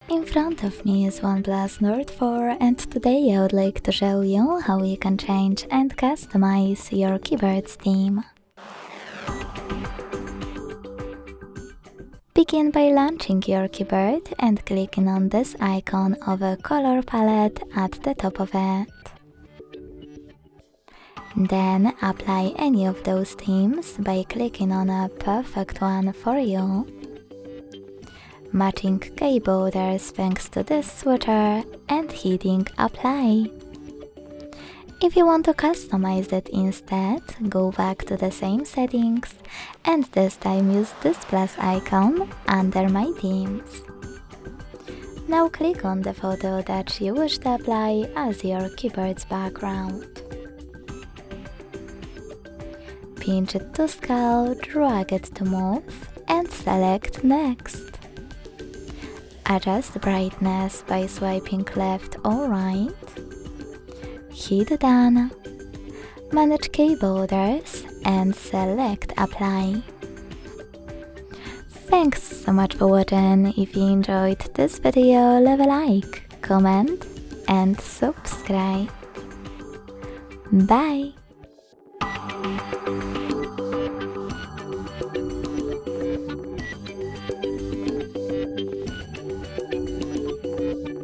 In front of me is OnePlus Nord 4 and today I would like to show you how you can change and customize your keyboard's theme. Begin by launching your keyboard and clicking on this icon of a color palette at the top of it. Then apply any of those themes by clicking on a perfect one for you. Matching key borders thanks to this switcher and hitting apply. If you want to customize it instead, go back to the same settings and this time use this plus icon under my themes. Now click on the photo that you wish to apply as your keyboard's background. Pinch it to scale, drag it to move and select next. Adjust brightness by swiping left or right. Hit done. Manage key borders and select apply. Thanks so much for watching. If you enjoyed this video, leave a like, comment and subscribe. Bye!